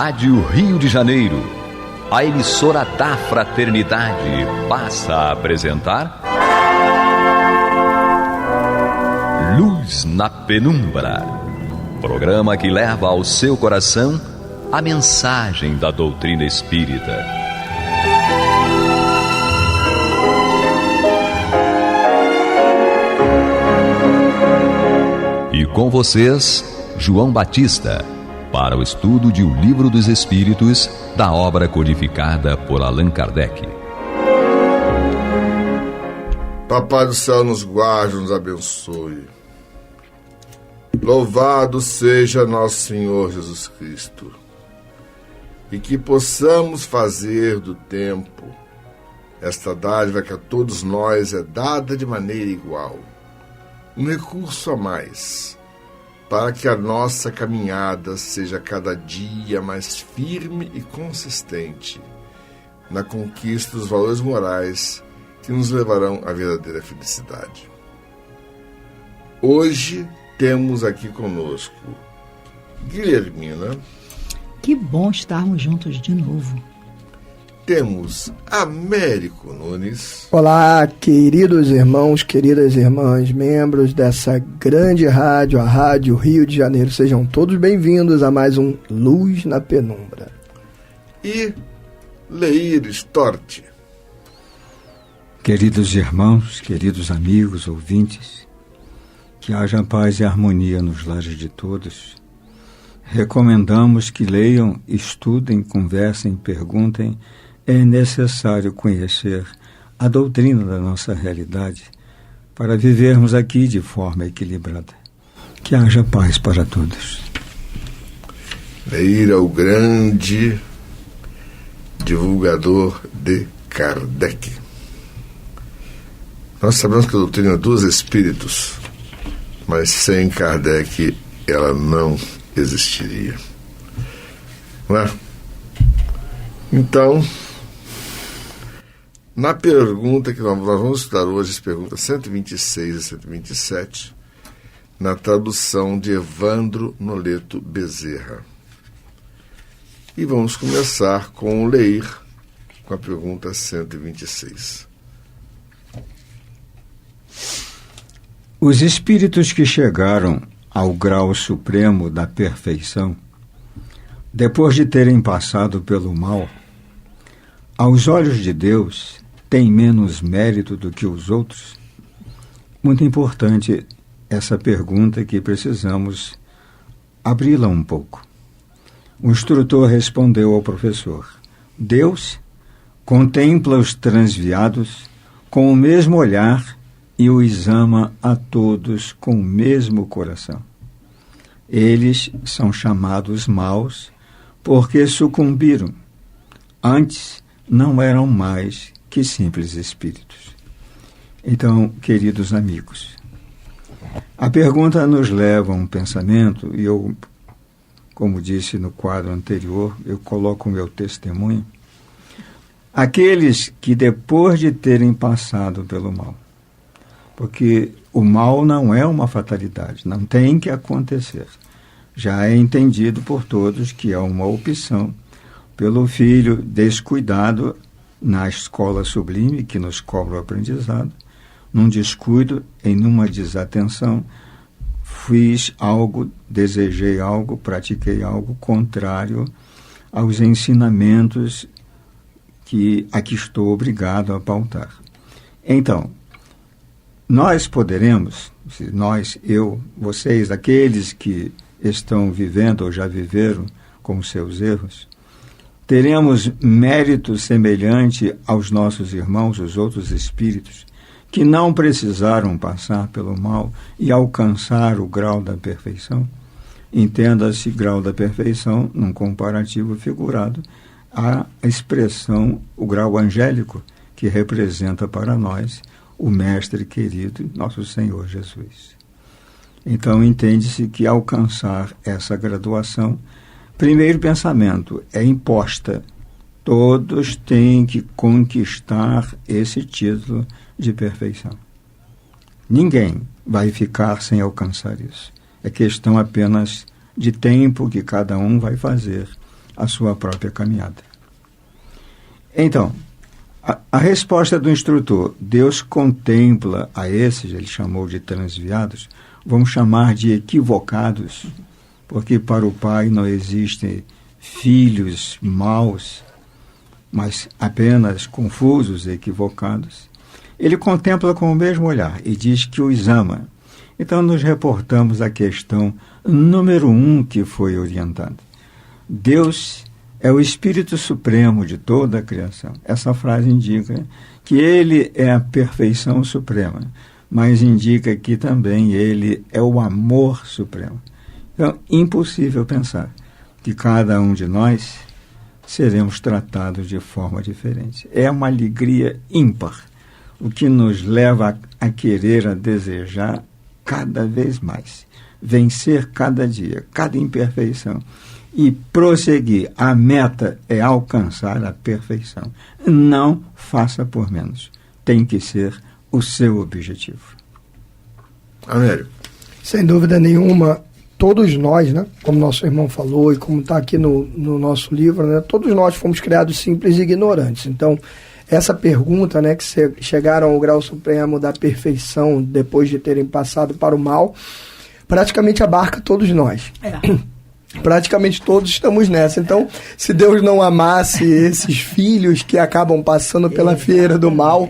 Rádio Rio de Janeiro, a emissora da Fraternidade, passa a apresentar Luz na Penumbra, programa que leva ao seu coração a mensagem da doutrina espírita. E com vocês, João Batista, para o estudo de O Livro dos Espíritos, da obra codificada por Allan Kardec. Papai do céu nos guarde, nos abençoe. Louvado seja nosso Senhor Jesus Cristo. E que possamos fazer do tempo esta dádiva que a todos nós é dada de maneira igual, um recurso a mais, para que a nossa caminhada seja cada dia mais firme e consistente na conquista dos valores morais que nos levarão à verdadeira felicidade. Hoje temos aqui conosco Guilhermina. Que bom estarmos juntos de novo. Temos Américo Nunes. Olá, queridos irmãos, queridas irmãs, membros dessa grande rádio, a Rádio Rio de Janeiro. Sejam todos bem-vindos a mais um Luz na Penumbra. E Leir Storti. Queridos irmãos, queridos amigos, ouvintes, que haja paz e harmonia nos lares de todos. Recomendamos que leiam, estudem, conversem, perguntem. É necessário conhecer a doutrina da nossa realidade para vivermos aqui de forma equilibrada. Que haja paz para todos. Leir é o grande divulgador de Kardec. Nós sabemos que a doutrina dos espíritos, mas sem Kardec ela não existiria. Não é? Então, na pergunta que nós vamos estudar hoje, as perguntas 126 e 127, na tradução de Evandro Noleto Bezerra. E vamos começar com o Leir, com a pergunta 126. Os espíritos que chegaram ao grau supremo da perfeição, depois de terem passado pelo mal, aos olhos de Deus, têm menos mérito do que os outros? Muito importante essa pergunta que precisamos abri-la um pouco. O instrutor respondeu ao professor: Deus contempla os transviados com o mesmo olhar e os ama a todos com o mesmo coração. Eles são chamados maus porque sucumbiram. Antes não eram mais que simples espíritos. Então, queridos amigos, a pergunta nos leva a um pensamento, e eu, como disse no quadro anterior, eu coloco o meu testemunho. Aqueles que depois de terem passado pelo mal, porque o mal não é uma fatalidade, não tem que acontecer. Já é entendido por todos que é uma opção pelo filho descuidado na escola sublime, que nos cobra o aprendizado, num descuido, em uma desatenção, fiz algo, desejei algo, pratiquei algo contrário aos ensinamentos a que estou obrigado a pautar. Então, nós poderemos, nós, eu, vocês, aqueles que estão vivendo ou já viveram com os seus erros, teremos mérito semelhante aos nossos irmãos, os outros espíritos, que não precisaram passar pelo mal e alcançar o grau da perfeição? Entenda-se grau da perfeição, num comparativo figurado, a expressão, o grau angélico, que representa para nós o Mestre querido, nosso Senhor Jesus. Então, entende-se que alcançar essa graduação, primeiro pensamento, é imposta. Todos têm que conquistar esse título de perfeição. Ninguém vai ficar sem alcançar isso. É questão apenas de tempo que cada um vai fazer a sua própria caminhada. Então, a resposta do instrutor: Deus contempla a esses, ele chamou de transviados, vamos chamar de equivocados, porque para o Pai não existem filhos maus, mas apenas confusos e equivocados. Ele contempla com o mesmo olhar e diz que os ama. Então nos reportamos à questão número 1 que foi orientada. Deus é o Espírito Supremo de toda a criação. Essa frase indica que Ele é a perfeição suprema, mas indica que também Ele é o amor supremo. Então, impossível pensar que cada um de nós seremos tratados de forma diferente. É uma alegria ímpar, o que nos leva a querer, a desejar cada vez mais, vencer cada dia, cada imperfeição e prosseguir. A meta é alcançar a perfeição. Não faça por menos. Tem que ser o seu objetivo. Américo. Sem dúvida nenhuma, todos nós, né, como nosso irmão falou e como está aqui no nosso livro, né, todos nós fomos criados simples e ignorantes. Então, essa pergunta, né, que chegaram ao grau supremo da perfeição depois de terem passado para o mal, praticamente abarca todos nós. Praticamente todos estamos nessa. Então, se Deus não amasse esses filhos que acabam passando pela feira do mal,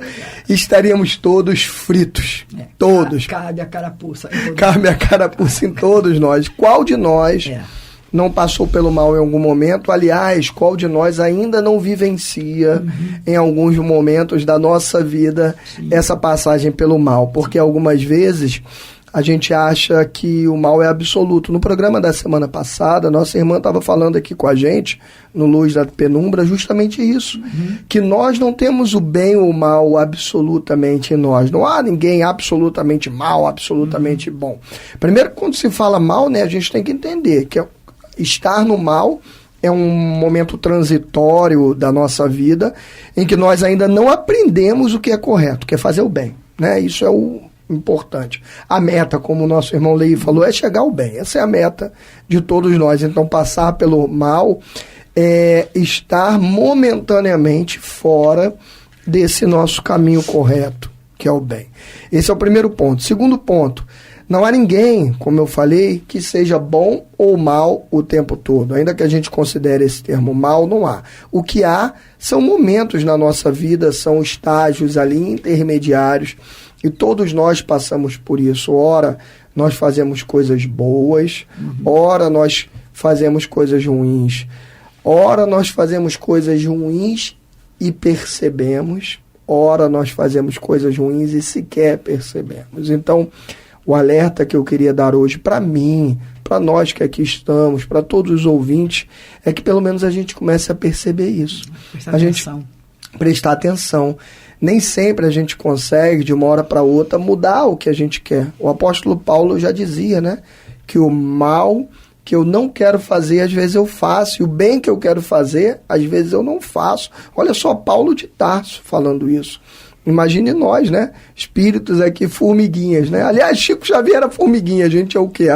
estaríamos todos fritos. Todos. Cabe a carapuça. Cabe a carapuça em todos nós. Qual de nós não passou pelo mal em algum momento? Aliás, qual de nós ainda não vivencia em alguns momentos da nossa vida essa passagem pelo mal? Porque algumas vezes a gente acha que o mal é absoluto. No programa da semana passada, nossa irmã estava falando aqui com a gente, no Luz da Penumbra, justamente isso. Que nós não temos o bem ou o mal absolutamente em nós. Não há ninguém absolutamente mal, absolutamente bom. Primeiro, quando se fala mal, né, a gente tem que entender que estar no mal é um momento transitório da nossa vida em que nós ainda não aprendemos o que é correto, que é fazer o bem, né? Isso é o importante. A meta, como o nosso irmão Lei falou, é chegar ao bem. Essa é a meta de todos nós. Então, passar pelo mal é estar momentaneamente fora desse nosso caminho correto, que é o bem. Esse é o primeiro ponto. Segundo ponto, não há ninguém, como eu falei, que seja bom ou mal o tempo todo. Ainda que a gente considere esse termo mal, não há. O que há são momentos na nossa vida, são estágios ali intermediários, e todos nós passamos por isso. Ora, nós fazemos coisas boas, ora, nós fazemos coisas ruins. Ora, nós fazemos coisas ruins e percebemos. Ora, nós fazemos coisas ruins e sequer percebemos. Então, o alerta que eu queria dar hoje para mim, para nós que aqui estamos, para todos os ouvintes, é que pelo menos a gente comece a perceber isso. Prestar atenção. Nem sempre a gente consegue, de uma hora para outra, mudar o que a gente quer. O apóstolo Paulo já dizia, né, que o mal que eu não quero fazer, às vezes eu faço, e o bem que eu quero fazer, às vezes eu não faço. Olha só, Paulo de Tarso falando isso. Imagine nós, né? Espíritos aqui, formiguinhas, né? Aliás, Chico Xavier era formiguinha, a gente é o quê?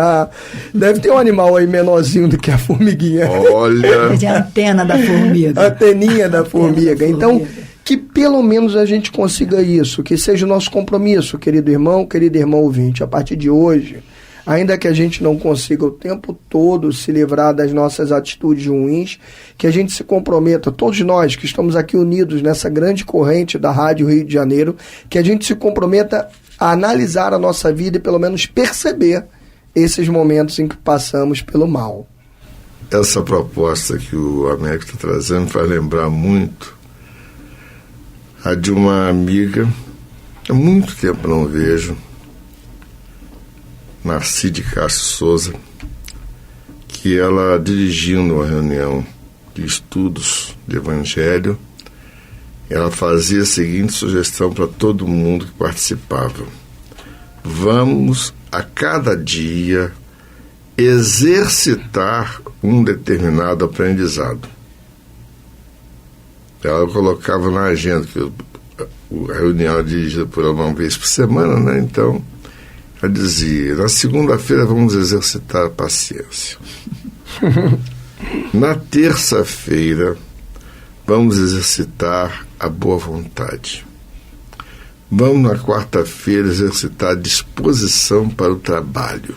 Deve ter um animal aí menorzinho do que a formiguinha. Olha! É a antena da formiga. Anteninha da formiga. Então, que pelo menos a gente consiga isso, que seja o nosso compromisso, querido irmão ouvinte, a partir de hoje, ainda que a gente não consiga o tempo todo se livrar das nossas atitudes ruins, que a gente se comprometa, todos nós que estamos aqui unidos nessa grande corrente da Rádio Rio de Janeiro, que a gente se comprometa a analisar a nossa vida e pelo menos perceber esses momentos em que passamos pelo mal. Essa proposta que o Américo está trazendo faz lembrar muito a de uma amiga, há muito tempo não vejo, Narci de Castro Souza, que ela, dirigindo uma reunião de estudos de evangelho, ela fazia a seguinte sugestão para todo mundo que participava: vamos a cada dia exercitar um determinado aprendizado. Ela colocava na agenda, que a reunião era dirigida por ela uma vez por semana, né? Então ela dizia: na segunda-feira vamos exercitar a paciência. Na terça-feira, vamos exercitar a boa vontade. Vamos, na quarta-feira, exercitar a disposição para o trabalho.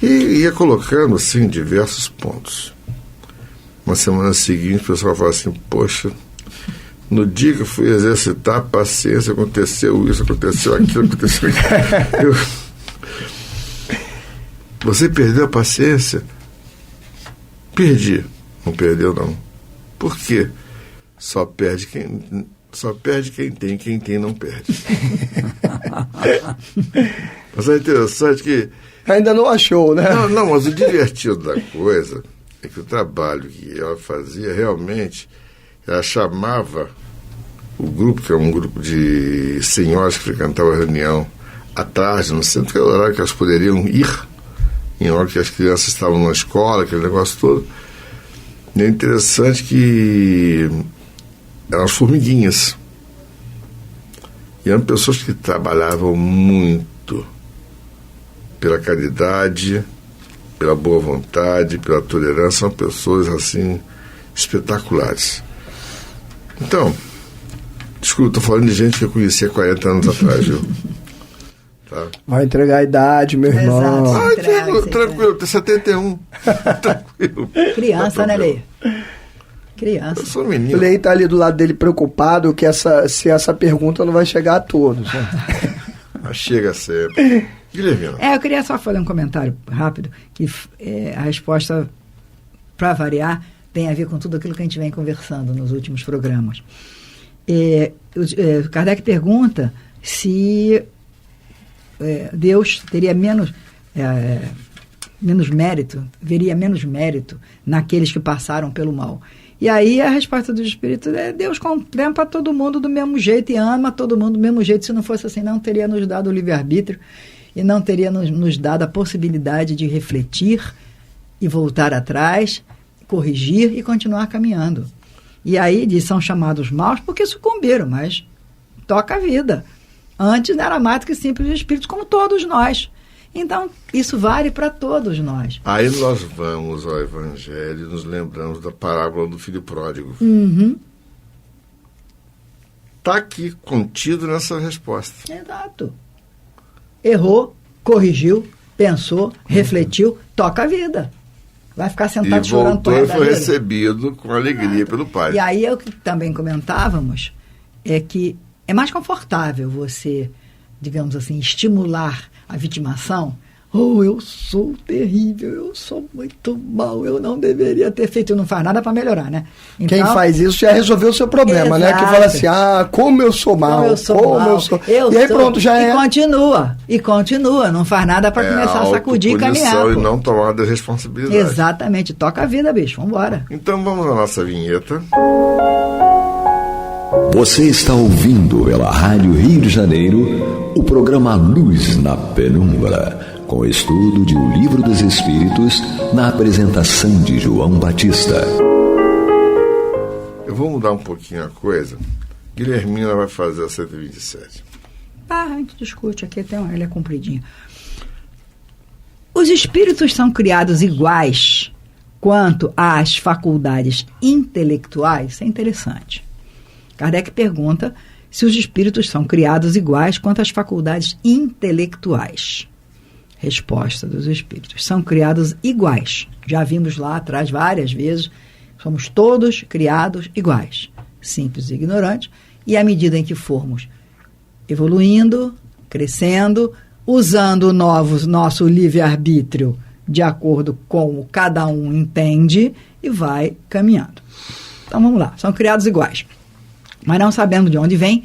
E ia colocando, assim, diversos pontos. Na semana seguinte, o pessoal fala assim, poxa, no dia que eu fui exercitar a paciência, aconteceu isso, aconteceu aquilo, aconteceu aquilo. Você perdeu a paciência? Perdi. Não perdeu, não. Por quê? Só perde quem tem não perde. Mas é interessante que... Ainda não achou, né? Não, mas o divertido da coisa é que o trabalho que ela fazia, realmente, ela chamava o grupo, que é um grupo de senhoras que frequentavam a reunião à tarde, no centro, que era o horário que elas poderiam ir, em hora que as crianças estavam na escola, aquele negócio todo. E é interessante que eram as formiguinhas. E eram pessoas que trabalhavam muito pela caridade, pela boa vontade, pela tolerância. São pessoas, assim, espetaculares. Então, desculpa, estou falando de gente que eu conhecia 40 anos atrás, viu? Tá. Vai entregar a idade, meu irmão. Tranquilo, tem 71. Tranquilo. Criança, né, Lê? Criança. Eu sou menino. O Lei tá ali do lado dele preocupado que se essa pergunta não vai chegar a todos. Né? Mas chega sempre. Guilhermina. Eu queria só fazer um comentário rápido, que a resposta, para variar, tem a ver com tudo aquilo que a gente vem conversando nos últimos programas. Kardec pergunta se Deus teria menos mérito, veria menos mérito naqueles que passaram pelo mal. E aí a resposta do Espírito é: Deus contempla todo mundo do mesmo jeito e ama todo mundo do mesmo jeito. Se não fosse assim, não teria nos dado o livre-arbítrio e não teria nos dado a possibilidade de refletir e voltar atrás, corrigir e continuar caminhando. E aí são chamados maus porque sucumbiram, mas toca a vida. Antes era mais do que simples espíritos, como todos nós. Então, isso vale para todos nós. Aí nós vamos ao Evangelho e nos lembramos da parábola do filho pródigo. Está aqui contido nessa resposta. Exato. Errou, corrigiu, pensou, refletiu, toca a vida. Vai ficar sentado chorando por E voltou e foi recebido com alegria pelo Pai. E aí, o que também comentávamos é que é mais confortável você, digamos assim, estimular a vitimação. Eu sou terrível, eu sou muito mal, eu não deveria ter feito. Não faz nada para melhorar, né? Então, quem faz isso já resolveu o seu problema, exato, né? Que fala assim, como eu sou mal, eu sou... E aí pronto, já é. E continua, não faz nada para começar a sacudir e caminhar. E não tomar de responsabilidade. Exatamente, toca a vida, bicho, vambora. Então vamos à nossa vinheta. Você está ouvindo pela Rádio Rio de Janeiro o programa Luz na Penumbra, com o estudo de O Livro dos Espíritos, na apresentação de João Batista. Eu vou mudar um pouquinho a coisa. Guilhermina vai fazer a 127. A gente discute aqui, ele é compridinho. Os espíritos são criados iguais quanto às faculdades intelectuais? Isso é interessante. Kardec pergunta se os espíritos são criados iguais quanto às faculdades intelectuais. Resposta dos espíritos: são criados iguais. Já vimos lá atrás várias vezes, somos todos criados iguais, simples e ignorantes, e à medida em que formos evoluindo, crescendo, usando nosso livre-arbítrio de acordo com o que cada um entende, e vai caminhando. Então vamos lá, são criados iguais. Mas não sabendo de onde vem,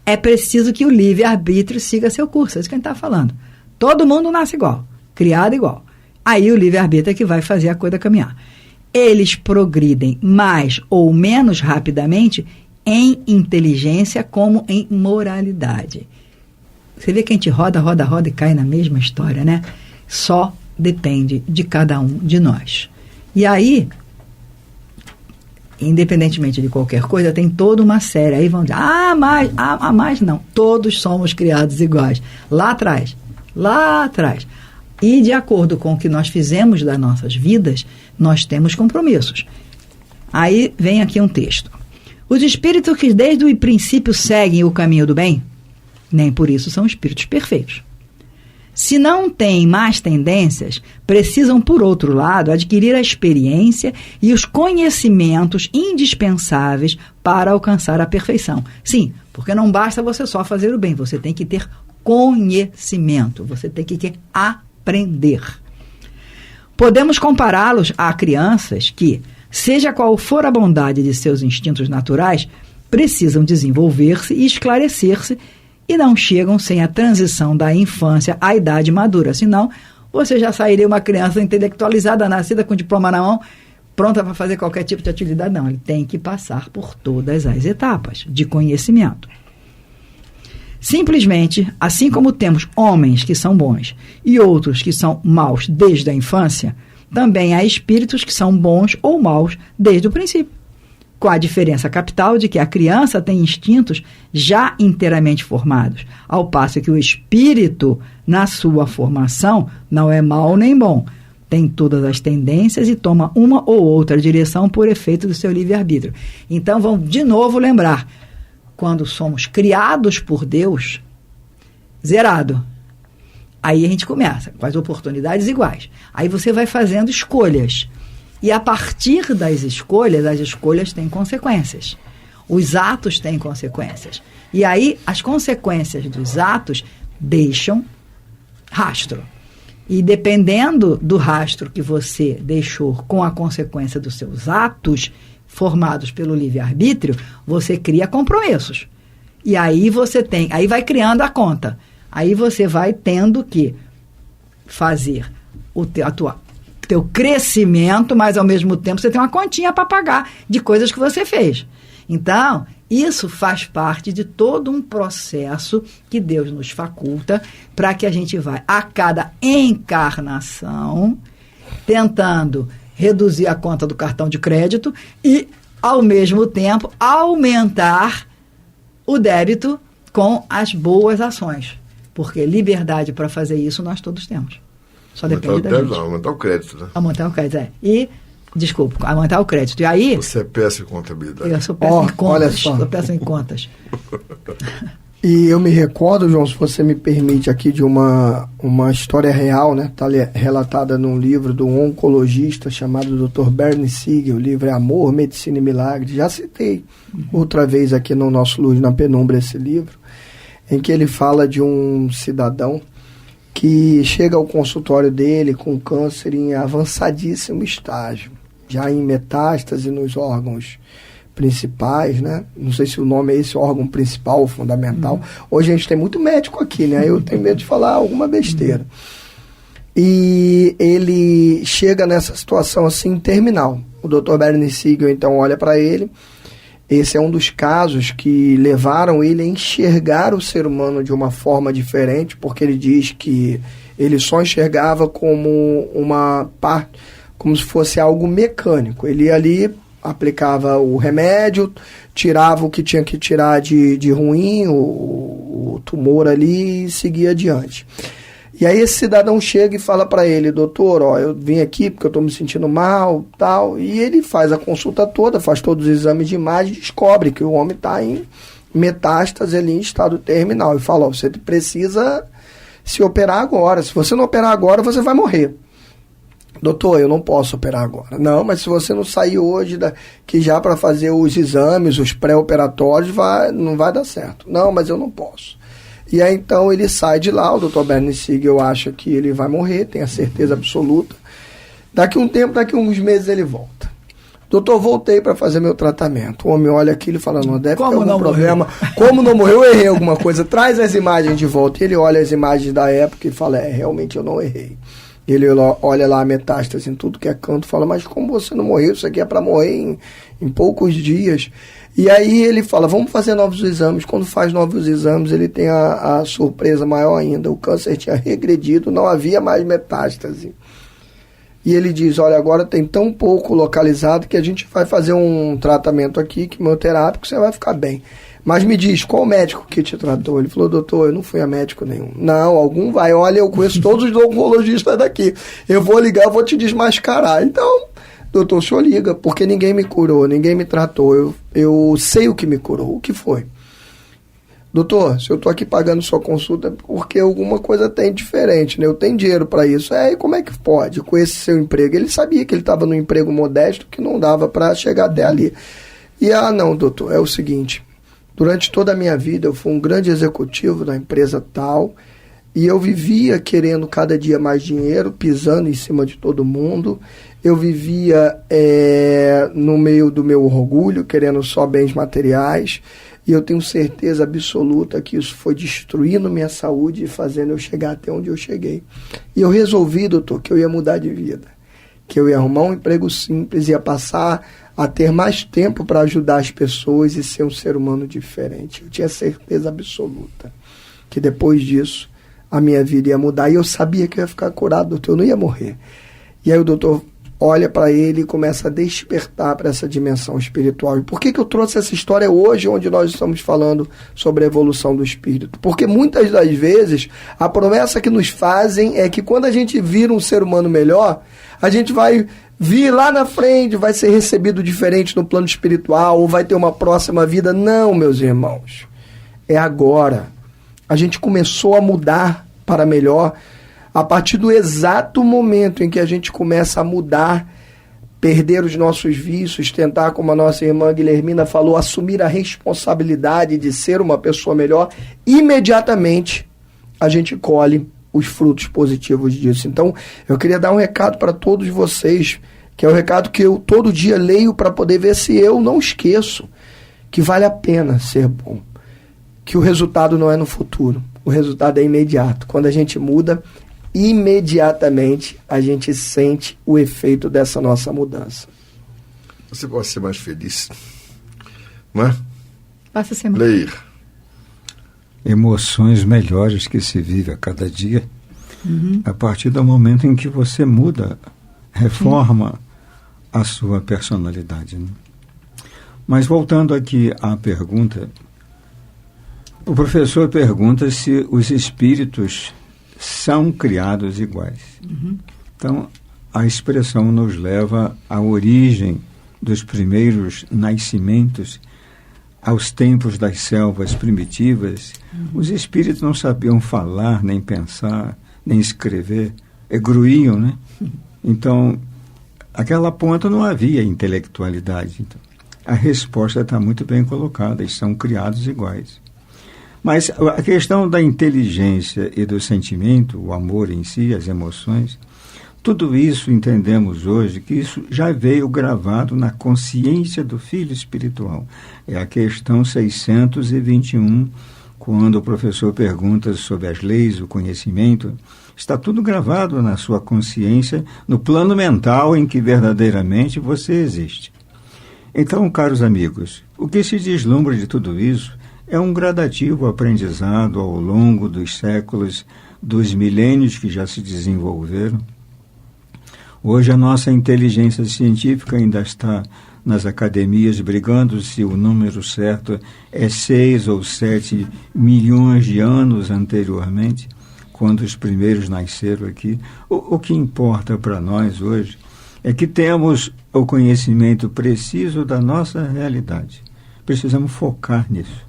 é preciso que o livre-arbítrio siga seu curso. É isso que a gente está falando. Todo mundo nasce igual, criado igual. Aí o livre-arbítrio é que vai fazer a coisa caminhar. Eles progridem mais ou menos rapidamente em inteligência como em moralidade. Você vê que a gente roda e cai na mesma história, né? Só depende de cada um de nós. E aí, independentemente de qualquer coisa, tem toda uma série. Aí vão dizer, mas não. Todos somos criados iguais. Lá atrás, E, de acordo com o que nós fizemos das nossas vidas, nós temos compromissos. Aí vem aqui um texto. Os espíritos que desde o princípio seguem o caminho do bem, nem por isso são espíritos perfeitos. Se não têm más tendências, precisam, por outro lado, adquirir a experiência e os conhecimentos indispensáveis para alcançar a perfeição. Sim, porque não basta você só fazer o bem, você tem que ter conhecimento, você tem que aprender. Podemos compará-los a crianças que, seja qual for a bondade de seus instintos naturais, precisam desenvolver-se e esclarecer-se e não chegam sem a transição da infância à idade madura. Senão, você já sairia uma criança intelectualizada, nascida com diploma na mão, pronta para fazer qualquer tipo de atividade. Não, ele tem que passar por todas as etapas de conhecimento. Simplesmente, assim como temos homens que são bons e outros que são maus desde a infância, também há espíritos que são bons ou maus desde o princípio. Com a diferença capital de que a criança tem instintos já inteiramente formados, ao passo que o espírito, na sua formação, não é mau nem bom. Tem todas as tendências e toma uma ou outra direção por efeito do seu livre-arbítrio. Então, vamos de novo lembrar, quando somos criados por Deus, zerado. Aí a gente começa com as oportunidades iguais. Aí você vai fazendo escolhas. E a partir das escolhas, as escolhas têm consequências. Os atos têm consequências. E aí, as consequências dos atos deixam rastro. E dependendo do rastro que você deixou com a consequência dos seus atos, formados pelo livre-arbítrio, você cria compromissos. E aí aí vai criando a conta. Aí você vai tendo que fazer teu crescimento, mas ao mesmo tempo você tem uma continha para pagar de coisas que você fez. Então, isso faz parte de todo um processo que Deus nos faculta para que a gente vai, a cada encarnação, tentando reduzir a conta do cartão de crédito e, ao mesmo tempo, aumentar o débito com as boas ações. Porque liberdade para fazer isso nós todos temos. Só depende da gente. Aumentar o crédito, né? Aumentar o crédito, E, desculpa, aumentar o crédito. E aí... Você é péssimo em contabilidade. Eu sou péssimo em contas. Olha só. Sou péssimo em contas. E eu me recordo, João, se você me permite aqui, de uma história real, né? Está relatada num livro de um oncologista chamado Dr. Bernie Siegel. O livro é Amor, Medicina e Milagre. Já citei outra vez aqui no nosso Luz na Penumbra esse livro, em que ele fala de um cidadão que chega ao consultório dele com câncer em avançadíssimo estágio, já em metástase nos órgãos principais, né? Não sei se o nome é esse órgão principal ou fundamental. Hoje a gente tem muito médico aqui, né? Eu tenho medo de falar alguma besteira. E ele chega nessa situação assim terminal. O Dr. Bernie Siegel então olha para ele. Esse é um dos casos que levaram ele a enxergar o ser humano de uma forma diferente, porque ele diz que ele só enxergava como uma parte, como se fosse algo mecânico. Ele ia ali, aplicava o remédio, tirava o que tinha que tirar de ruim, o tumor ali, e seguia adiante. E aí esse cidadão chega e fala para ele: doutor, eu vim aqui porque eu estou me sentindo mal, tal. E ele faz a consulta toda, faz todos os exames de imagem e descobre que o homem está em metástase ali, em estado terminal. E fala: você precisa se operar agora. Se você não operar agora, você vai morrer. Doutor, eu não posso operar agora. Não, mas se você não sair hoje que já para fazer os exames, os pré-operatórios, não vai dar certo. Não, mas eu não posso. E aí então ele sai de lá, o Dr. Bernie Siegel acha que ele vai morrer, tem a certeza absoluta. Daqui um tempo, daqui uns meses ele volta. Doutor, voltei para fazer meu tratamento. O homem olha aquilo e fala: não, deve ter algum problema. Como não morreu, eu errei alguma coisa. Traz as imagens de volta. E ele olha as imagens da época e fala: realmente eu não errei. Ele olha lá a metástase em tudo que é canto e fala: mas como você não morreu? Isso aqui é para morrer em poucos dias. E aí ele fala: vamos fazer novos exames. Quando faz novos exames, ele tem a surpresa maior ainda. O câncer tinha regredido, não havia mais metástase. E ele diz: olha, agora tem tão pouco localizado que a gente vai fazer um tratamento aqui, quimioterápico, você vai ficar bem. Mas me diz, qual médico que te tratou? Ele falou, doutor, eu não fui a médico nenhum. Não, algum vai. Olha, eu conheço todos os oncologistas daqui. Eu vou ligar, eu vou te desmascarar. Então, doutor, o senhor liga, porque ninguém me curou, ninguém me tratou. Eu sei o que me curou. O que foi? Doutor, se eu estou aqui pagando sua consulta, porque alguma coisa tem diferente, né? Eu tenho dinheiro para isso. E como é que pode com esse seu emprego? Ele sabia que ele estava num emprego modesto que não dava para chegar até ali. E, não, doutor, é o seguinte, durante toda a minha vida eu fui um grande executivo da empresa tal, e eu vivia querendo cada dia mais dinheiro, pisando em cima de todo mundo. Eu vivia no meio do meu orgulho, querendo só bens materiais. E eu tenho certeza absoluta que isso foi destruindo minha saúde e fazendo eu chegar até onde eu cheguei. E eu resolvi, doutor, que eu ia mudar de vida. Que eu ia arrumar um emprego simples, ia passar a ter mais tempo para ajudar as pessoas e ser um ser humano diferente. Eu tinha certeza absoluta que depois disso a minha vida ia mudar. E eu sabia que eu ia ficar curado, doutor, eu não ia morrer. E aí o doutor olha para ele e começa a despertar para essa dimensão espiritual. E por que eu trouxe essa história hoje, onde nós estamos falando sobre a evolução do espírito? Porque muitas das vezes a promessa que nos fazem é que quando a gente vira um ser humano melhor, a gente vai vir lá na frente, vai ser recebido diferente no plano espiritual, ou vai ter uma próxima vida. Não, meus irmãos. É agora. A gente começou a mudar para melhor a partir do exato momento em que a gente começa a mudar, perder os nossos vícios, tentar, como a nossa irmã Guilhermina falou, assumir a responsabilidade de ser uma pessoa melhor, imediatamente a gente colhe os frutos positivos disso. Então, eu queria dar um recado para todos vocês, que é o recado que eu todo dia leio para poder ver se eu não esqueço, que vale a pena ser bom, que o resultado não é no futuro, o resultado é imediato. Quando a gente muda, imediatamente a gente sente o efeito dessa nossa mudança. Você pode ser mais feliz, não é? Passa a ser mais Leir. Emoções melhores que se vive a cada dia, a partir do momento em que você muda, reforma a sua personalidade. Né? Mas voltando aqui à pergunta, o professor pergunta se os espíritos são criados iguais. Então, a expressão nos leva à origem dos primeiros nascimentos, aos tempos das selvas primitivas. Os espíritos não sabiam falar, nem pensar, nem escrever, gruíam, né? Então, aquela ponta não havia intelectualidade. Então, a resposta está muito bem colocada, eles são criados iguais. Mas a questão da inteligência e do sentimento, o amor em si, as emoções, tudo isso entendemos hoje que isso já veio gravado na consciência do filho espiritual. É a questão 621, quando o professor pergunta sobre as leis, o conhecimento, está tudo gravado na sua consciência, no plano mental em que verdadeiramente você existe. Então, caros amigos, o que se deslumbra de tudo isso é um gradativo aprendizado ao longo dos séculos, dos milênios que já se desenvolveram. Hoje a nossa inteligência científica ainda está nas academias brigando se o número certo é 6 ou 7 milhões de anos anteriormente, quando os primeiros nasceram aqui. O que importa para nós hoje é que temos o conhecimento preciso da nossa realidade. Precisamos focar nisso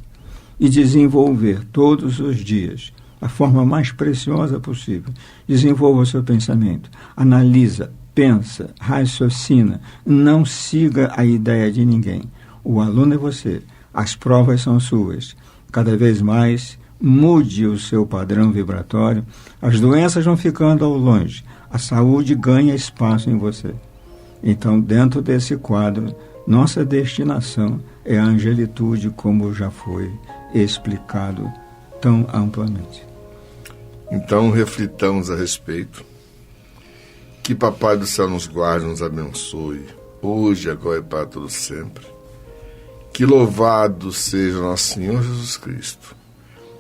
e desenvolver todos os dias a forma mais preciosa possível. Desenvolva o seu pensamento, analisa, pensa, raciocina, não siga a ideia de ninguém. O aluno é você, as provas são suas. Cada vez mais, mude o seu padrão vibratório, as doenças vão ficando ao longe, a saúde ganha espaço em você. Então, dentro desse quadro, nossa destinação é a angelitude, como já foi explicado tão amplamente. Então, reflitamos a respeito. Que Papai do Céu nos guarde, nos abençoe, hoje, agora e para todo sempre. Que louvado seja nosso Senhor Jesus Cristo.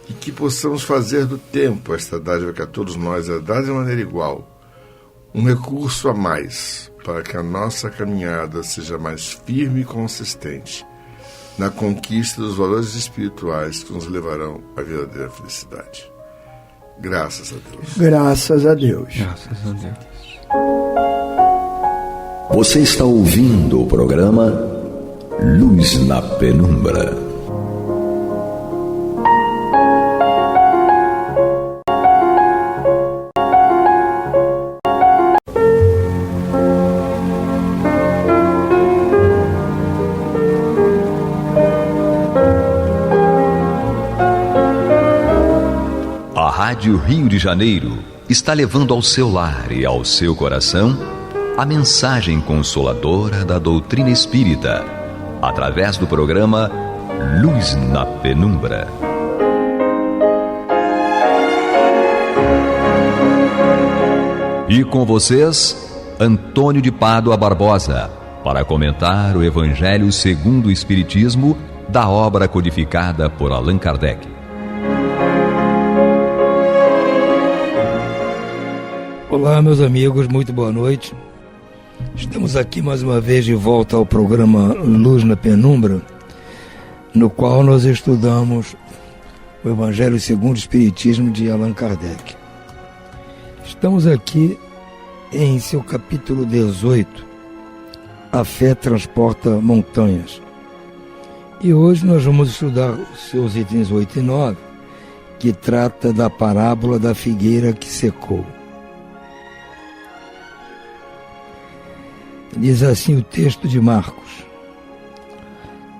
E que possamos fazer do tempo esta dádiva que a todos nós é dada de maneira igual, um recurso a mais para que a nossa caminhada seja mais firme e consistente, na conquista dos valores espirituais que nos levarão à verdadeira felicidade. Graças a Deus. Graças a Deus. Graças a Deus. Você está ouvindo o programa Luz na Penumbra. A Rádio Rio de Janeiro está levando ao seu lar e ao seu coração a mensagem consoladora da doutrina espírita, através do programa Luz na Penumbra. E com vocês, Antônio de Pádua Barbosa, para comentar o Evangelho segundo o Espiritismo, da obra codificada por Allan Kardec. Olá, meus amigos, muito boa noite. Estamos aqui mais uma vez de volta ao programa Luz na Penumbra, no qual nós estudamos o Evangelho segundo o Espiritismo de Allan Kardec. Estamos aqui em seu capítulo 18, A Fé Transporta Montanhas. E hoje nós vamos estudar os seus itens 8 e 9, que trata da parábola da figueira que secou. Diz assim o texto de Marcos: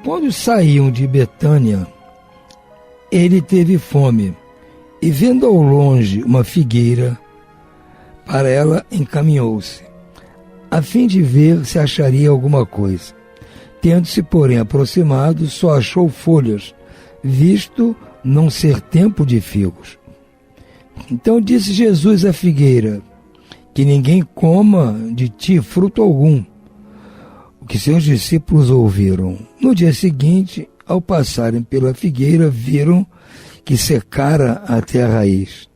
quando saíam de Betânia, ele teve fome, e vendo ao longe uma figueira, para ela encaminhou-se, a fim de ver se acharia alguma coisa. Tendo-se, porém, aproximado, só achou folhas, visto não ser tempo de figos. Então disse Jesus à figueira: que ninguém coma de ti fruto algum. O que seus discípulos ouviram. No dia seguinte, ao passarem pela figueira, viram que secara até a raiz.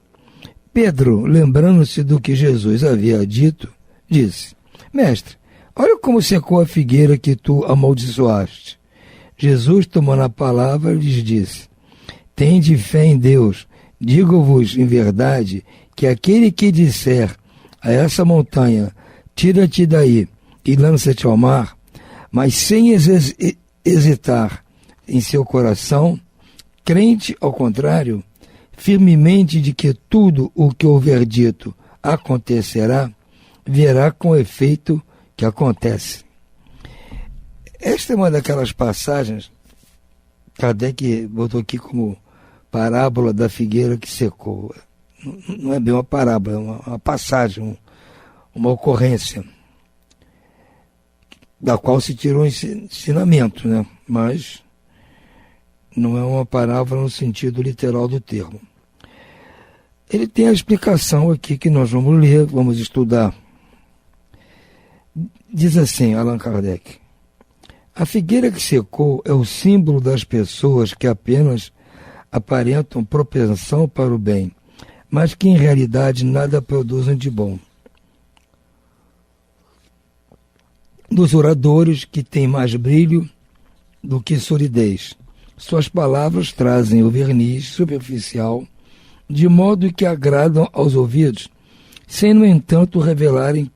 Pedro, lembrando-se do que Jesus havia dito, disse: Mestre, olha como secou a figueira que tu amaldiçoaste. Jesus, tomando a palavra, lhes disse: Tende fé em Deus. Digo-vos em verdade que aquele que disser a essa montanha, tira-te daí e lança-te ao mar, mas sem hesitar em seu coração, crente ao contrário, firmemente de que tudo o que houver dito acontecerá, verá com efeito que acontece. Esta é uma daquelas passagens, Kardec botou aqui como parábola da figueira que secou. Não é bem uma parábola, é uma passagem, uma ocorrência, da qual se tirou um ensinamento, né? Mas não é uma parábola no sentido literal do termo. Ele tem a explicação aqui que nós vamos ler, vamos estudar. Diz assim, Allan Kardec: a figueira que secou é o símbolo das pessoas que apenas aparentam propensão para o bem, mas que em realidade nada produzem de bom. Dos oradores que têm mais brilho do que solidez. Suas palavras trazem o verniz superficial, de modo que agradam aos ouvidos, sem, no entanto, revelarem,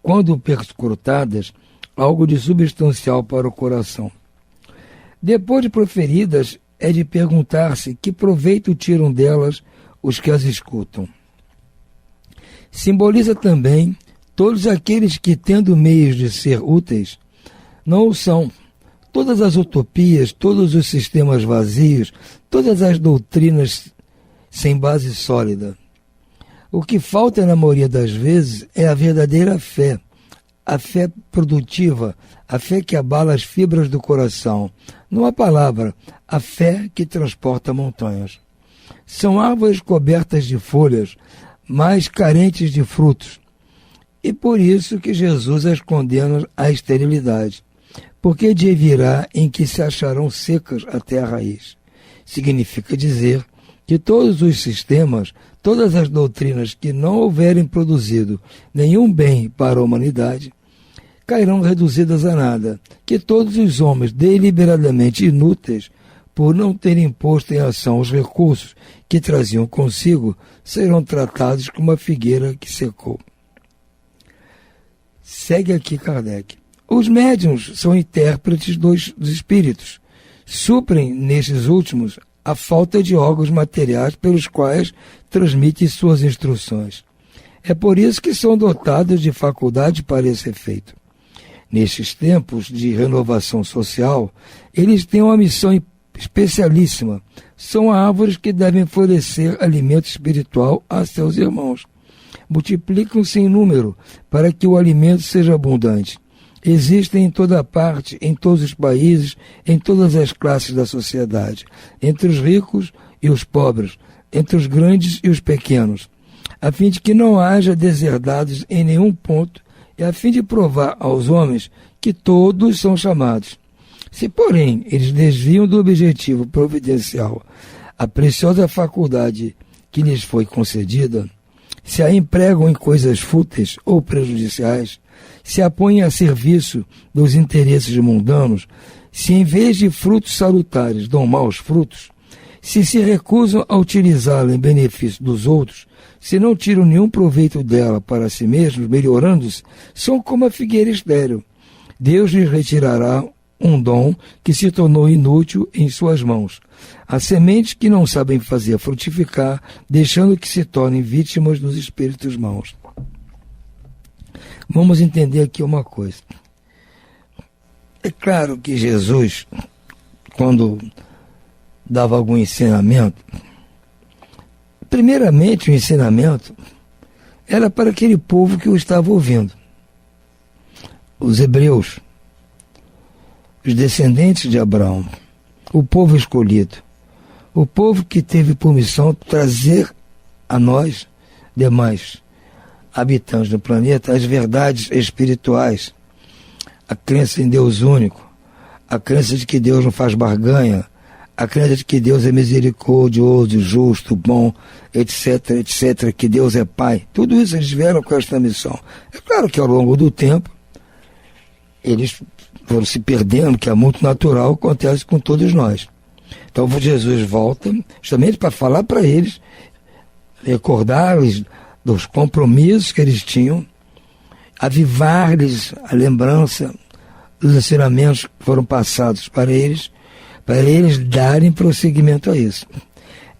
quando perscrutadas, algo de substancial para o coração. Depois de proferidas, é de perguntar-se que proveito tiram delas os que as escutam. Simboliza também todos aqueles que, tendo meios de ser úteis, não o são. Todas as utopias, todos os sistemas vazios, todas as doutrinas sem base sólida. O que falta, na maioria das vezes, é a verdadeira fé, a fé produtiva, a fé que abala as fibras do coração. Numa palavra, a fé que transporta montanhas. São árvores cobertas de folhas, mas carentes de frutos. E por isso que Jesus as condena à esterilidade, porque dia virá em que se acharão secas até a raiz. Significa dizer que todos os sistemas, todas as doutrinas que não houverem produzido nenhum bem para a humanidade, cairão reduzidas a nada, que todos os homens deliberadamente inúteis, por não terem posto em ação os recursos que traziam consigo, serão tratados como uma figueira que secou. Segue aqui Kardec. Os médiuns são intérpretes dos espíritos. Suprem, nestes últimos, a falta de órgãos materiais pelos quais transmitem suas instruções. É por isso que são dotados de faculdade para esse efeito. Nestes tempos de renovação social, eles têm uma missão especialíssima. São árvores que devem fornecer alimento espiritual a seus irmãos. Multiplicam-se em número para que o alimento seja abundante. Existem em toda parte, em todos os países, em todas as classes da sociedade, entre os ricos e os pobres, entre os grandes e os pequenos, a fim de que não haja deserdados em nenhum ponto e a fim de provar aos homens que todos são chamados. Se, porém, eles desviam do objetivo providencial a preciosa faculdade que lhes foi concedida, se a empregam em coisas fúteis ou prejudiciais, se a põem a serviço dos interesses mundanos, se em vez de frutos salutares dão maus frutos, se recusam a utilizá-la em benefício dos outros, se não tiram nenhum proveito dela para si mesmos, melhorando-se, são como a figueira estéril. Deus lhes retirará um dom que se tornou inútil em suas mãos. As sementes que não sabem fazer frutificar, deixando que se tornem vítimas dos espíritos maus. Vamos entender aqui uma coisa. É claro que Jesus, quando dava algum ensinamento, primeiramente o ensinamento era para aquele povo que o estava ouvindo. Os hebreus, os descendentes de Abraão, o povo escolhido, o povo que teve por missão trazer a nós, demais habitantes do planeta, as verdades espirituais, a crença em Deus único, a crença de que Deus não faz barganha, a crença de que Deus é misericordioso, justo, bom, etc, etc, que Deus é Pai. Tudo isso eles vieram com esta missão. É claro que ao longo do tempo eles foram se perdendo, que é muito natural, acontece com todos nós. Então Jesus volta justamente para falar para eles, recordar-lhes dos compromissos que eles tinham, avivar-lhes a lembrança dos ensinamentos que foram passados para eles darem prosseguimento a isso.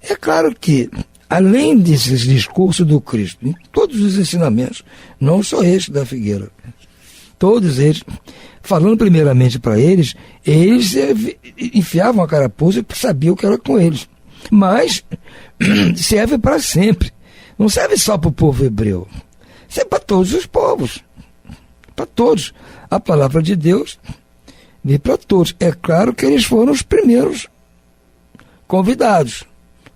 É claro que, além desses discursos do Cristo, em todos os ensinamentos, não só este da figueira, todos eles, falando primeiramente para eles enfiavam a carapuça porque sabiam que era com eles. Mas serve para sempre. Não serve só para o povo hebreu. Serve para todos os povos. Para todos. A palavra de Deus veio para todos. É claro que eles foram os primeiros convidados.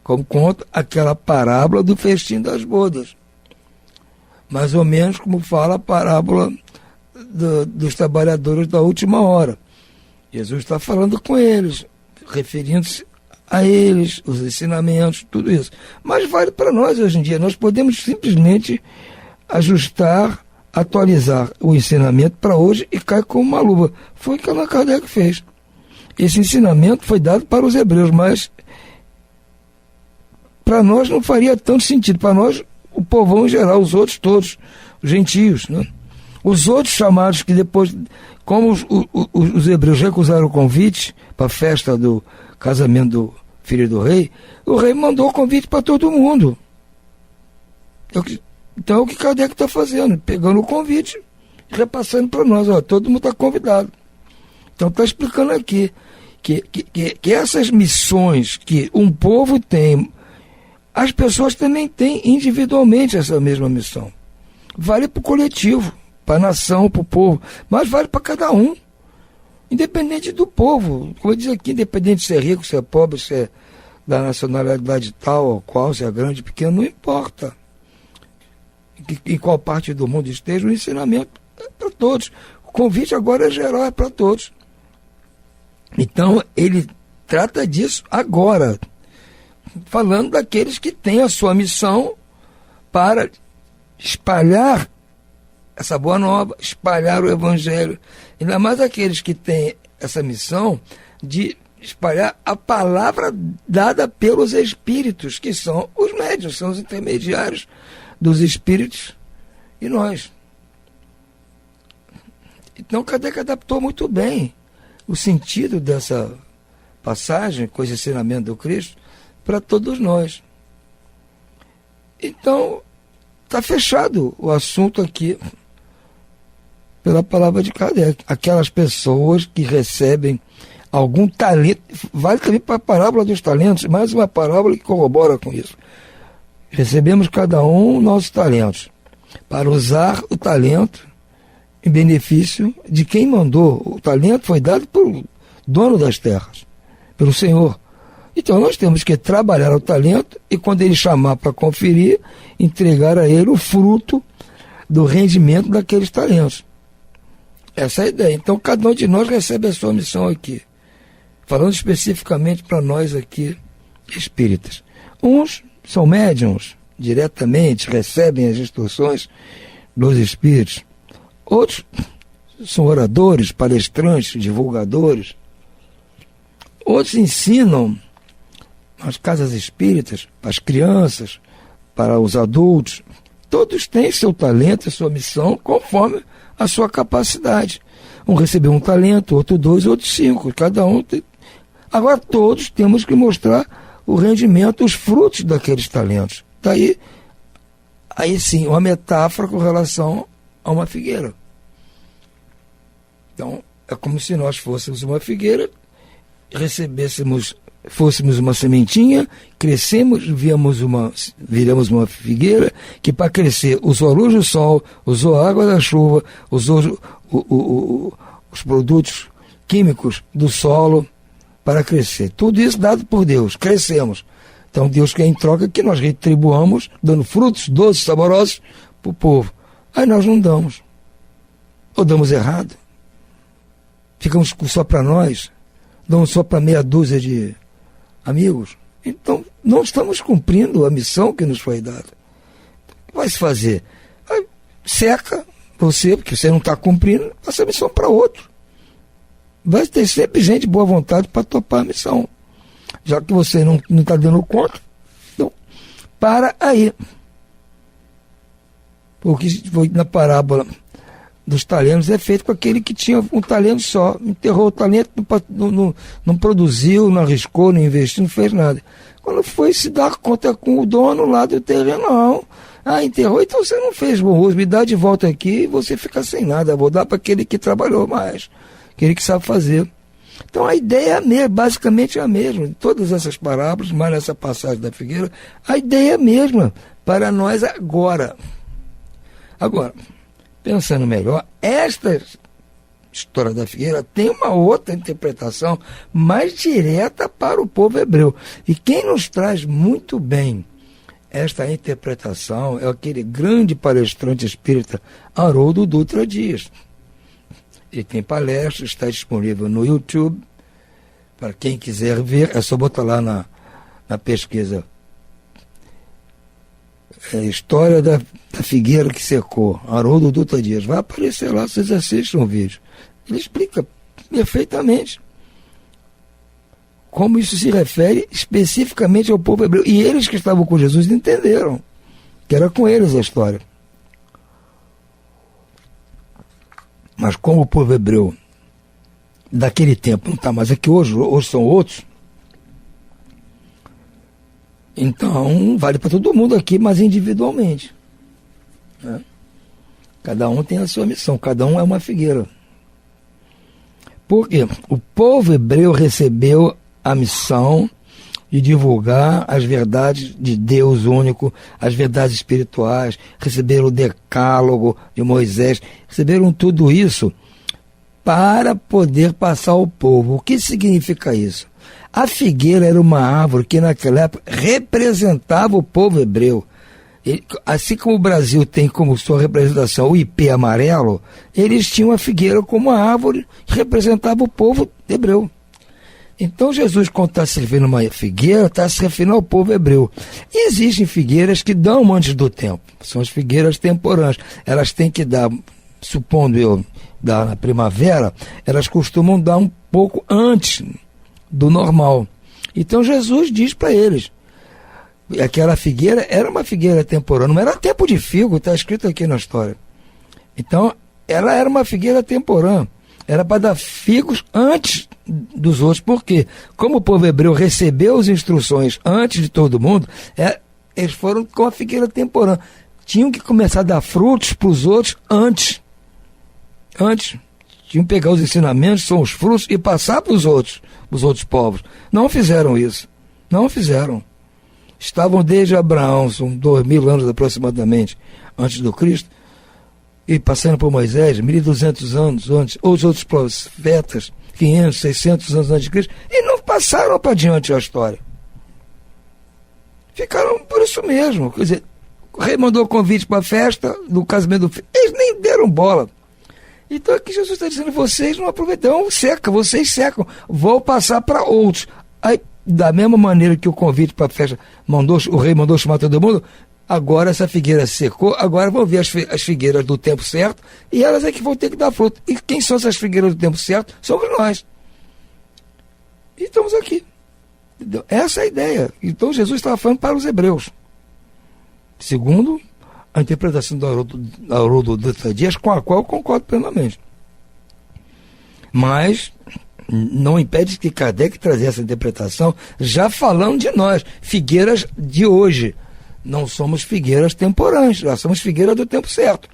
Como conta aquela parábola do festim das bodas. Mais ou menos como fala a parábola dos trabalhadores da última hora. Jesus está falando com eles, referindo-se a eles, os ensinamentos, tudo isso. Mas vale para nós hoje em dia. Nós podemos simplesmente ajustar, atualizar o ensinamento para hoje e cai como uma luva. Foi o que Allan Kardec fez. Esse ensinamento foi dado para os hebreus, mas para nós não faria tanto sentido. Para nós, o povão em geral, os outros todos, os gentios, né? Os outros chamados que depois, como os hebreus recusaram o convite para a festa do casamento do filho do rei, o rei mandou o convite para todo mundo. Então é o que Kardec está fazendo, pegando o convite e repassando para nós. Ó, todo mundo está convidado. Então está explicando aqui que essas missões que um povo tem, as pessoas também têm individualmente essa mesma missão. Vale para o coletivo, para a nação, para o povo, mas vale para cada um, independente do povo. Como eu disse aqui, independente se é rico, se é pobre, se é da nacionalidade tal ou qual, se é grande, pequeno, não importa. Em qual parte do mundo esteja, o ensinamento é para todos. O convite agora é geral, é para todos. Então, ele trata disso agora, falando daqueles que têm a sua missão para espalhar essa boa nova, espalhar o evangelho. Ainda mais aqueles que têm essa missão de espalhar a palavra dada pelos espíritos, que são os médiuns, são os intermediários dos espíritos e nós. Então, Kardec adaptou muito bem o sentido dessa passagem com esse ensinamento do Cristo para todos nós. Então, está fechado o assunto aqui pela palavra de Kardec. Aquelas pessoas que recebem algum talento, vale também para a parábola dos talentos, mais uma parábola que corrobora com isso. Recebemos cada um nossos talentos para usar o talento em benefício de quem mandou. O talento foi dado pelo dono das terras, pelo Senhor. Então nós temos que trabalhar o talento e, quando ele chamar para conferir, entregar a ele o fruto do rendimento daqueles talentos. Essa é a ideia. Então cada um de nós recebe a sua missão aqui. Falando especificamente para nós aqui, espíritas. Uns são médiuns, diretamente recebem as instruções dos espíritos. Outros são oradores, palestrantes, divulgadores. Outros ensinam nas casas espíritas, para as crianças, para os adultos. Todos têm seu talento e sua missão conforme a sua capacidade. Um recebeu um talento, outro 2, outro 5. Cada um tem. Agora todos temos que mostrar o rendimento, os frutos daqueles talentos. Daí, aí sim, uma metáfora com relação a uma figueira. Então, é como se nós fôssemos uma figueira, fôssemos uma sementinha, crescemos, viramos uma figueira, que para crescer usou a luz do sol, usou a água da chuva, usou os produtos químicos do solo para crescer. Tudo isso dado por Deus, crescemos. Então Deus quer em troca que nós retribuamos, dando frutos doces, saborosos para o povo. Aí nós não damos. Ou damos errado. Ficamos só para nós, damos só para meia dúzia de amigos. Então, não estamos cumprindo a missão que nos foi dada. O que vai se fazer? Aí, seca você, porque você não está cumprindo, passa a missão para outro. Vai ter sempre gente de boa vontade para topar a missão. Já que você não está dando conta, então, para aí. Porque foi na parábola dos talentos é feito com aquele que tinha um talento só. Enterrou o talento, não produziu, não arriscou, não investiu, não fez nada. Quando foi se dar conta com o dono lá do terreno, não. Enterrou, então você não fez bom uso, me dá de volta aqui e você fica sem nada. Vou dar para aquele que trabalhou mais, aquele que sabe fazer. Então a ideia basicamente é a mesma. Todas essas parábolas, mais nessa passagem da figueira, a ideia é a mesma para nós agora. Agora, pensando melhor, esta história da figueira tem uma outra interpretação mais direta para o povo hebreu. E quem nos traz muito bem esta interpretação é aquele grande palestrante espírita Haroldo Dutra Dias. Ele tem palestras, está disponível no YouTube. Para quem quiser ver, é só botar lá na pesquisa. História da figueira que secou, Haroldo Dutra Dias. Vai aparecer lá, vocês assistam o vídeo. Ele explica perfeitamente como isso se refere especificamente ao povo hebreu. E eles que estavam com Jesus entenderam que era com eles a história. Mas como o povo hebreu daquele tempo não está mais aqui hoje são outros, então vale para todo mundo aqui, mas individualmente. Né? Cada um tem a sua missão, cada um é uma figueira. Porque o povo hebreu recebeu a missão de divulgar as verdades de Deus único, as verdades espirituais, receberam o decálogo de Moisés, receberam tudo isso para poder passar ao povo. O que significa isso? A figueira era uma árvore que naquela época representava o povo hebreu. Assim como o Brasil tem como sua representação o ipê amarelo, eles tinham a figueira como uma árvore que representava o povo hebreu. Então Jesus, quando está servindo uma figueira, está se referindo ao povo hebreu. E existem figueiras que dão antes do tempo. São as figueiras temporãs. Elas têm que dar, supondo eu, dar na primavera, elas costumam dar um pouco antes do normal. Então Jesus diz para eles, aquela figueira era uma figueira temporã, não era tempo de figo, está escrito aqui na história. Então, ela era uma figueira temporã. Era para dar figos antes dos outros. Por quê? Como o povo hebreu recebeu as instruções antes de todo mundo, eles foram com a figueira temporã. Tinham que começar a dar frutos para os outros antes. Tinham que pegar os ensinamentos, são os frutos, e passar para os outros povos. Não fizeram isso. Não fizeram. Estavam desde Abraão, são 2.000 anos aproximadamente, antes do Cristo, e passando por Moisés, 1.200 anos antes, os outros profetas, 500, 600 anos antes de Cristo, e não passaram para diante a história. Ficaram por isso mesmo. Quer dizer, o rei mandou convite para a festa do casamento do filho. Eles nem deram bola. Então aqui Jesus está dizendo, vocês não aproveitam, vocês secam, vou passar para outros. Aí, da mesma maneira que o convite para a festa, o rei mandou chamar todo mundo, agora essa figueira secou, agora vão ver as figueiras do tempo certo, e elas é que vão ter que dar fruto. E quem são essas figueiras do tempo certo? Somos nós. E estamos aqui. Entendeu? Essa é a ideia. Então Jesus estava falando para os hebreus. Segundo a interpretação do Haroldo Dutra Dias, com a qual eu concordo plenamente. Mas não impede que Kardec trazer essa interpretação já falando de nós, figueiras de hoje. Não somos figueiras temporãs, já somos figueiras do tempo certo.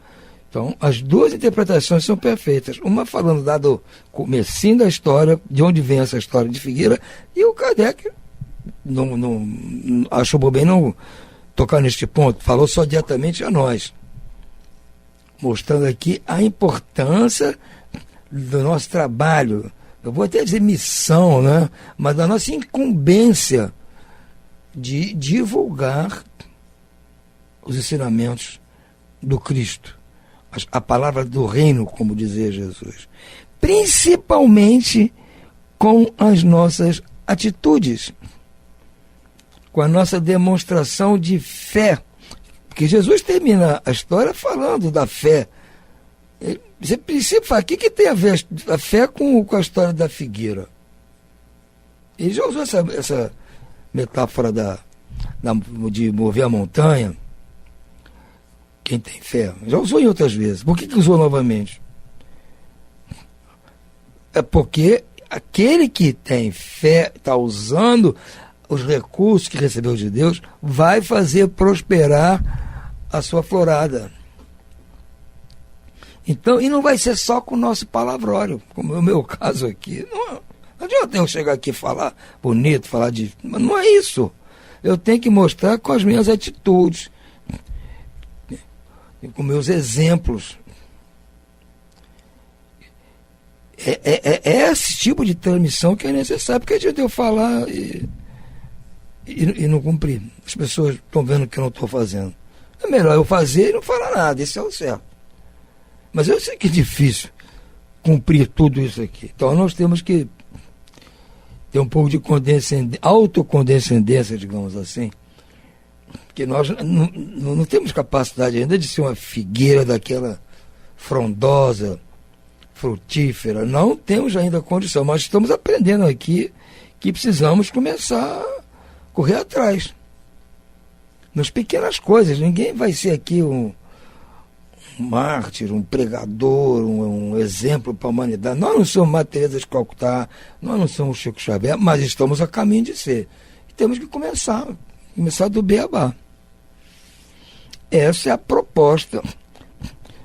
Então, as duas interpretações são perfeitas. Uma falando lá do comecinho da história, de onde vem essa história de figueira, e o Kardec não achou por bem não tocar neste ponto, falou só diretamente a nós, mostrando aqui a importância do nosso trabalho, eu vou até dizer missão, né? Mas da nossa incumbência de divulgar os ensinamentos do Cristo, a palavra do reino, como dizia Jesus, principalmente com as nossas atitudes, com a nossa demonstração de fé, porque Jesus termina a história falando da fé. Você precisa falar, o que tem a ver a fé com a história da figueira? Ele já usou essa metáfora de mover a montanha. Quem tem fé, já usou em outras vezes. Por que usou novamente? É porque aquele que tem fé, está usando os recursos que recebeu de Deus, vai fazer prosperar a sua florada. Então, e não vai ser só com o nosso palavrório, como é o meu caso aqui. Não adianta eu chegar aqui e falar bonito, mas não é isso. Eu tenho que mostrar com as minhas atitudes, com meus exemplos. É esse tipo de transmissão que é necessário, porque adianta eu falar e não cumprir. As pessoas estão vendo que eu não estou fazendo. É melhor eu fazer e não falar nada, esse é o certo. Mas eu sei que é difícil cumprir tudo isso aqui. Então nós temos que ter um pouco de autocondescendência, digamos assim, porque nós não temos capacidade ainda de ser uma figueira daquela frondosa, frutífera. Não temos ainda condição, mas estamos aprendendo aqui que precisamos começar a correr atrás. Nas pequenas coisas, ninguém vai ser aqui um mártir, um pregador, um exemplo para a humanidade. Nós não somos Madre Teresa de Calcutá, nós não somos Chico Xavier, mas estamos a caminho de ser. E temos que começar do beabá. Essa é a proposta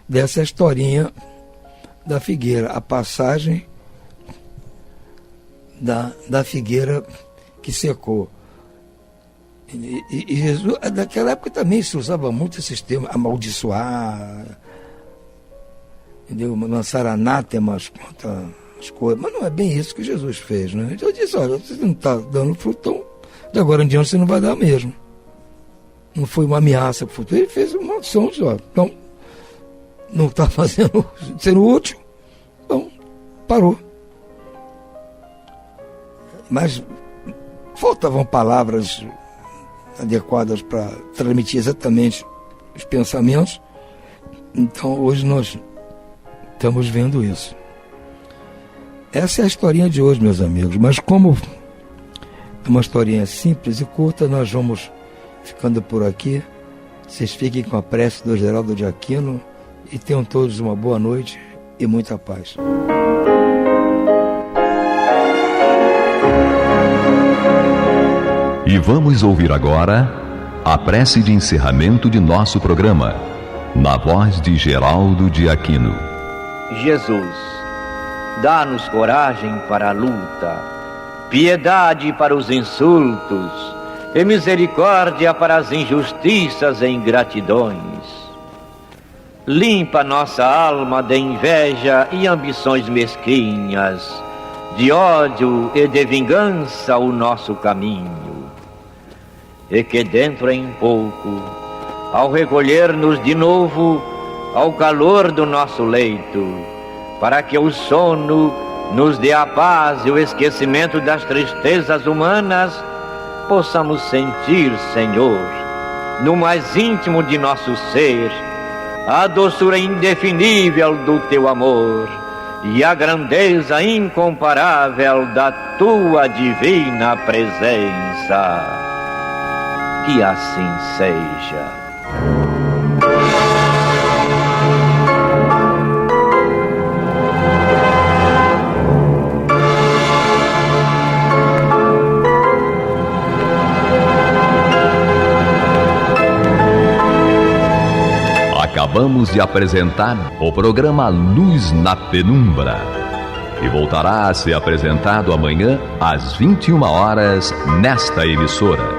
dessa historinha da figueira, a passagem da figueira que secou. E Jesus, naquela época também se usava muito esse termo, amaldiçoar, entendeu? Lançar anátemas contra as coisas, mas não é bem isso que Jesus fez, né? Então ele disse, olha, você não está dando fruto, então de agora em diante você não vai dar mesmo. Não foi uma ameaça para o futuro, ele fez uma maldição, então não está sendo útil, então parou. mas faltavam palavras adequadas para transmitir exatamente os pensamentos. Então hoje nós estamos vendo isso. Essa é a historinha de hoje, meus amigos, mas como é uma historinha simples e curta, nós vamos ficando por aqui. Vocês fiquem com a prece do Geraldo de Aquino e tenham todos uma boa noite e muita paz. E vamos ouvir agora a prece de encerramento de nosso programa, na voz de Geraldo de Aquino. Jesus, dá-nos coragem para a luta, piedade para os insultos e misericórdia para as injustiças e ingratidões. Limpa nossa alma de inveja e ambições mesquinhas, de ódio e de vingança o nosso caminho. E que dentro em pouco, ao recolher-nos de novo ao calor do nosso leito, para que o sono nos dê a paz e o esquecimento das tristezas humanas, possamos sentir, Senhor, no mais íntimo de nosso ser, a doçura indefinível do Teu amor e a grandeza incomparável da Tua divina presença. Que assim seja. Acabamos de apresentar o programa Luz na Penumbra, que voltará a ser apresentado amanhã às 21 horas nesta emissora.